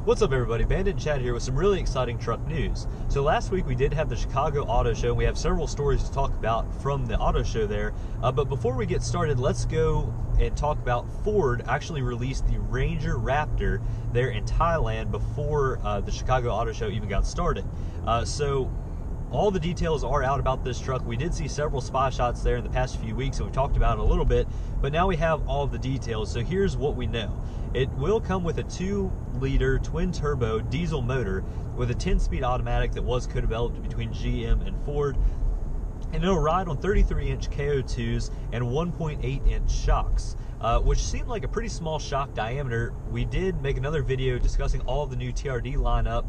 What's up everybody, Bandit and Chad here with some really exciting truck news. So last week we did have the Chicago Auto Show and we have several stories to talk about from the auto show there. But before we get started, let's go and talk about Ford actually released the Ranger Raptor there in Thailand before the Chicago Auto Show even got started. So all the details are out about this truck. We did see several spy shots there in the past few weeks and we talked about it a little bit, but now we have all of the details. So here's what we know. It will come with a 2-liter twin-turbo diesel motor with a 10-speed automatic that was co-developed between GM and Ford. And it'll ride on 33-inch KO2s and 1.8-inch shocks, which seemed like a pretty small shock diameter. We did make another video discussing all of the new TRD lineup,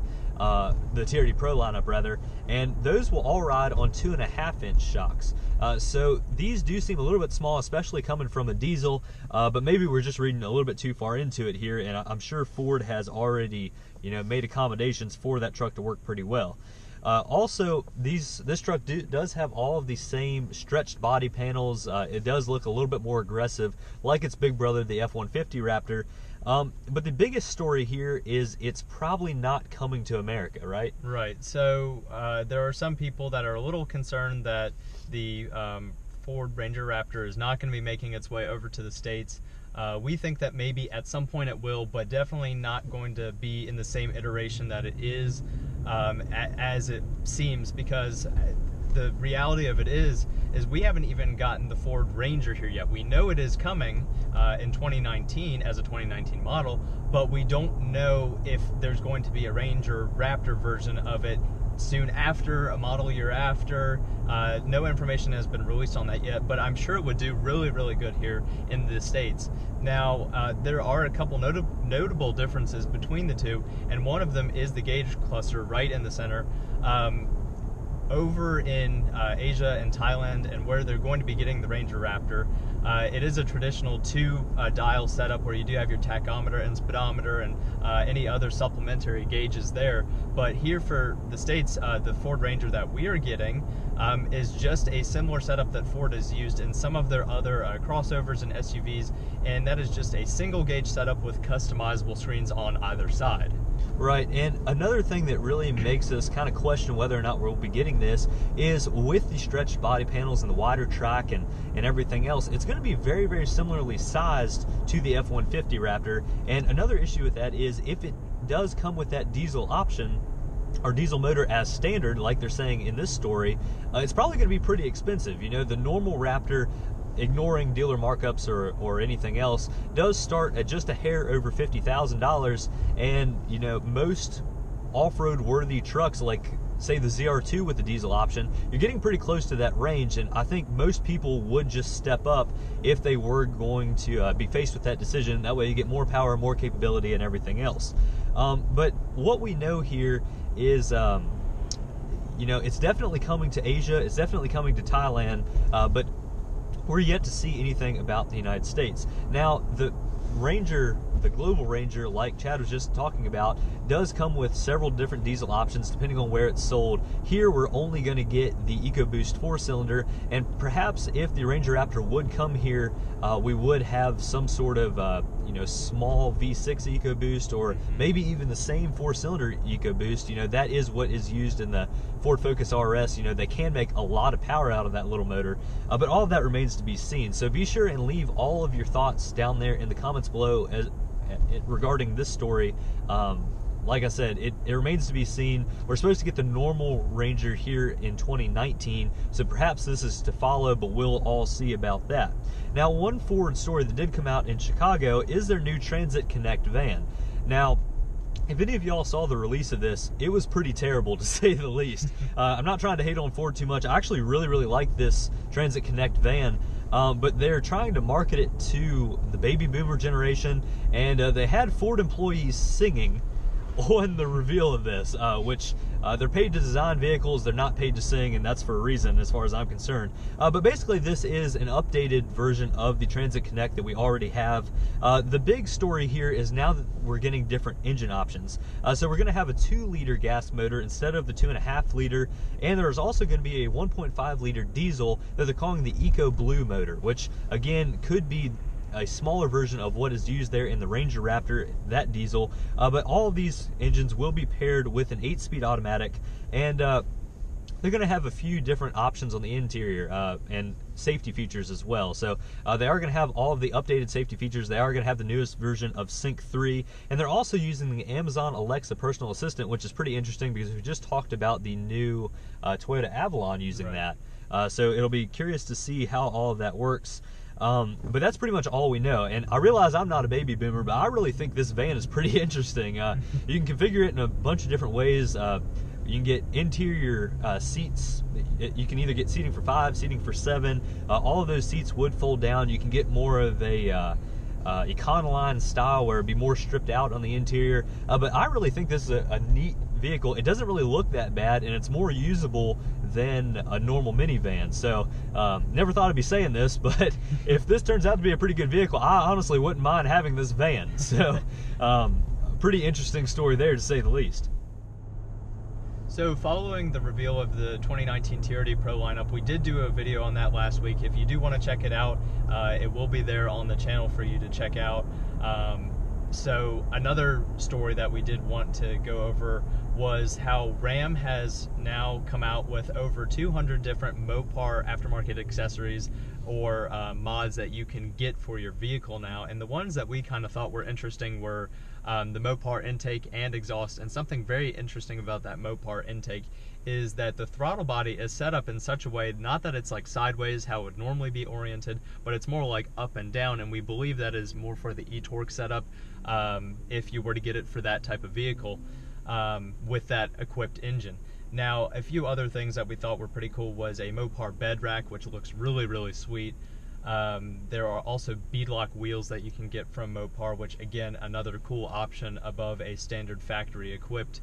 the TRD Pro lineup rather, and those will all ride on 2.5-inch shocks. So these do seem a little bit small, especially coming from a diesel, but maybe we're just reading a little bit too far into it here, and I'm sure Ford has already, made accommodations for that truck to work pretty well. Also, this truck does have all of the same stretched body panels. It does look a little bit more aggressive, like its big brother, the F-150 Raptor. But the biggest story here is it's probably not coming to America, right? Right. So there are some people that are a little concerned that the Ford Ranger Raptor is not going to be making its way over to the States. We think that maybe at some point it will, but definitely not going to be in the same iteration that it is as it seems, because the reality of it is we haven't even gotten the Ford Ranger here yet. We know it is coming in 2019 as a 2019 model, but we don't know if there's going to be a Ranger Raptor version of it soon after, a model year after. No information has been released on that yet, but I'm sure it would do really, really good here in the States. Now, there are a couple notable differences between the two, and one of them is the gauge cluster right in the center. Over in Asia and Thailand, and where they're going to be getting the Ranger Raptor, it is a traditional 2-dial setup where you do have your tachometer and speedometer and any other supplementary gauges there. But here for the States, the Ford Ranger that we are getting is just a similar setup that Ford has used in some of their other crossovers and SUVs, and that is just a single gauge setup with customizable screens on either side. Right, and another thing that really makes us kind of question whether or not we'll be getting this is with the stretched body panels and the wider track and everything else, it's going to be very, very similarly sized to the F-150 Raptor. And another issue with that is if it does come with that diesel option, or diesel motor as standard, like they're saying in this story, it's probably going to be pretty expensive. The normal Raptor, ignoring dealer markups or anything else, does start at just a hair over $50,000, and most off-road worthy trucks like say the ZR2 with the diesel option, you're getting pretty close to that range, and I think most people would just step up if they were going to be faced with that decision. That way you get more power, more capability, and everything else. But what we know here is it's definitely coming to Asia, it's definitely coming to Thailand, but we're yet to see anything about the United States. Now, the Ranger, the Global Ranger, like Chad was just talking about, does come with several different diesel options depending on where it's sold. Here, we're only going to get the EcoBoost 4-cylinder, and perhaps if the Ranger Raptor would come here, we would have some sort of small V6 EcoBoost, or maybe even the same 4-cylinder EcoBoost. That is what is used in the Ford Focus RS. They can make a lot of power out of that little motor, but all of that remains to be seen. So be sure and leave all of your thoughts down there in the comments below regarding this story. Like I said, it remains to be seen. We're supposed to get the normal Ranger here in 2019, so perhaps this is to follow, but we'll all see about that. Now, one Ford story that did come out in Chicago is their new Transit Connect van. Now, if any of y'all saw the release of this, it was pretty terrible, to say the least. I'm not trying to hate on Ford too much. I actually really, really like this Transit Connect van. But they're trying to market it to the baby boomer generation, and they had Ford employees singing on the reveal of this, which they're paid to design vehicles, they're not paid to sing, and that's for a reason as far as I'm concerned. But basically this is an updated version of the Transit Connect that we already have. The big story here is now that we're getting different engine options. So we're going to have a 2-liter gas motor instead of the 2.5-liter, and there's also going to be a 1.5-liter diesel that they're calling the Eco Blue motor, which again could be a smaller version of what is used there in the Ranger Raptor, that diesel. But all of these engines will be paired with an 8-speed automatic, and they're going to have a few different options on the interior and safety features as well. So they are going to have all of the updated safety features. They are going to have the newest version of Sync 3, and they're also using the Amazon Alexa personal assistant, which is pretty interesting because we just talked about the new Toyota Avalon using that. So it'll be curious to see how all of that works. But that's pretty much all we know. And I realize I'm not a baby boomer, but I really think this van is pretty interesting. You can configure it in a bunch of different ways. You can get interior seats. You can either get seating for 5, seating for 7. All of those seats would fold down. You can get more of a Econoline style where it'd be more stripped out on the interior. But I really think this is a neat vehicle. It doesn't really look that bad, and it's more usable than a normal minivan. So never thought I'd be saying this, but if this turns out to be a pretty good vehicle, I honestly wouldn't mind having this van. So pretty interesting story there, to say the least. So following the reveal of the 2019 TRD Pro lineup, we did do a video on that last week. If you do want to check it out, it will be there on the channel for you to check out. So another story that we did want to go over was how Ram has now come out with over 200 different Mopar aftermarket accessories or mods that you can get for your vehicle now. And the ones that we kind of thought were interesting were the Mopar intake and exhaust. And something very interesting about that Mopar intake is that the throttle body is set up in such a way, not that it's like sideways how it would normally be oriented, but it's more like up and down, and we believe that is more for the e-torque setup if you were to get it for that type of vehicle with that equipped engine. Now, a few other things that we thought were pretty cool was a Mopar bed rack, which looks really, really sweet. There are also beadlock wheels that you can get from Mopar, which again, another cool option above a standard factory equipped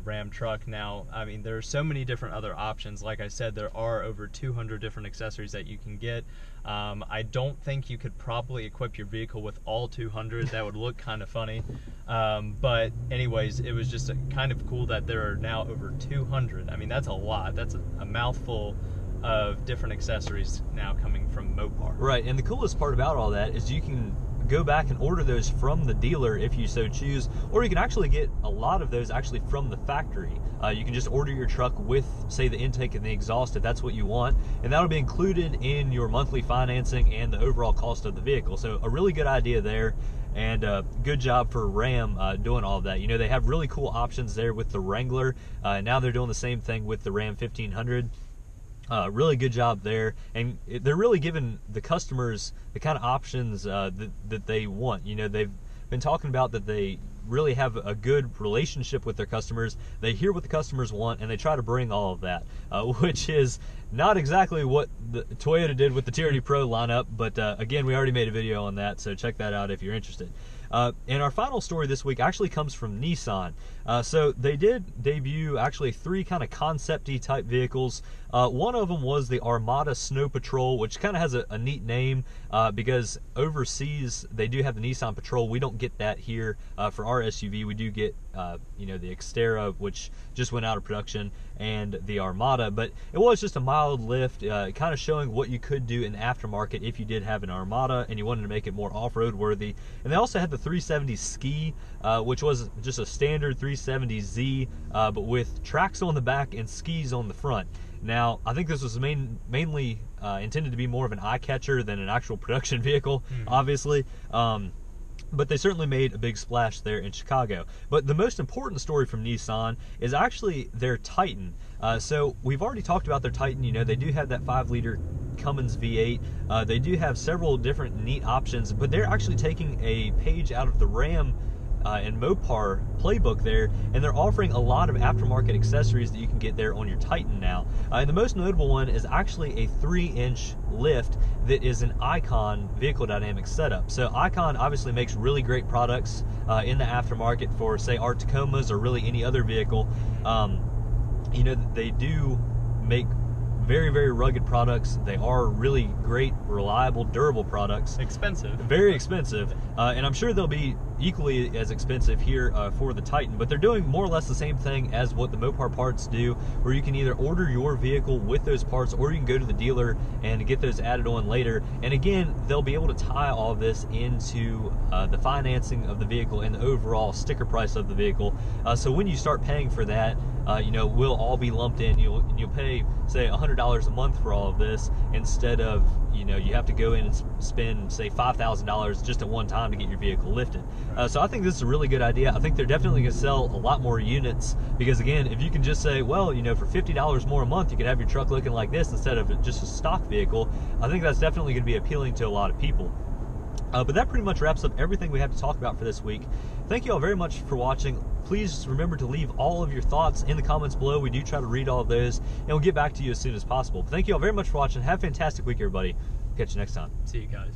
Ram truck. Now, I mean, there are so many different other options. Like I said, there are over 200 different accessories that you can get. I don't think you could probably equip your vehicle with all 200. That would look kind of funny. But anyways, it was just kind of cool that there are now over 200. I mean, that's a lot. That's a mouthful of different accessories now coming from Mopar. Right, and the coolest part about all that is you can go back and order those from the dealer if you so choose, or you can actually get a lot of those actually from the factory. You can just order your truck with, say, the intake and the exhaust if that's what you want, and that'll be included in your monthly financing and the overall cost of the vehicle. So a really good idea there, and good job for Ram doing all of that. You know, they have really cool options there with the Wrangler. Now they're doing the same thing with the Ram 1500. Really good job there, and they're really giving the customers the kind of options that they want. You know, they've been talking about that they really have a good relationship with their customers. They hear what the customers want, and they try to bring all of that, which is not exactly what the Toyota did with the TRD Pro lineup, but again, we already made a video on that, so check that out if you're interested. And our final story this week actually comes from Nissan. So they did debut actually 3 kind of concept-y type vehicles. One of them was the Armada Snow Patrol, which kind of has a neat name because overseas they do have the Nissan Patrol. We don't get that here for our SUV. We do get you know, the Xterra, which just went out of production, and the Armada, but it was just a mild lift, kind of showing what you could do in the aftermarket if you did have an Armada and you wanted to make it more off-road worthy. And they also had the 370 Ski, which was just a standard 370Z, but with tracks on the back and skis on the front. Now, I think this was mainly intended to be more of an eye-catcher than an actual production vehicle, obviously. But they certainly made a big splash there in Chicago. But the most important story from Nissan is actually their Titan. So we've already talked about their Titan. You know, they do have that 5-liter Cummins V8. They do have several different neat options, but they're actually taking a page out of the Ram and Mopar playbook there, and they're offering a lot of aftermarket accessories that you can get there on your Titan now. And the most notable one is actually a 3-inch lift that is an Icon vehicle dynamic setup. So Icon obviously makes really great products in the aftermarket for, say, our Tacomas or really any other vehicle. You know, they do make very, very rugged products. They are really great, reliable, durable products. Expensive. Very expensive. And I'm sure they'll be equally as expensive here for the Titan, but they're doing more or less the same thing as what the Mopar parts do, where you can either order your vehicle with those parts, or you can go to the dealer and get those added on later. And again, they'll be able to tie all of this into the financing of the vehicle and the overall sticker price of the vehicle. So when you start paying for that, you know, we'll all be lumped in. You'll pay, say, $100 a month for all of this, instead of, you know, you have to go in and spend, say, $5,000 just at one time to get your vehicle lifted. So I think this is a really good idea. I think they're definitely going to sell a lot more units, because again, if you can just say, well, you know, for $50 more a month, you could have your truck looking like this instead of just a stock vehicle, I think that's definitely going to be appealing to a lot of people. But that pretty much wraps up everything we have to talk about for this week. Thank you all very much for watching. Please remember to leave all of your thoughts in the comments below. We do try to read all of those, and we'll get back to you as soon as possible. But thank you all very much for watching. Have a fantastic week, everybody. Catch you next time. See you guys.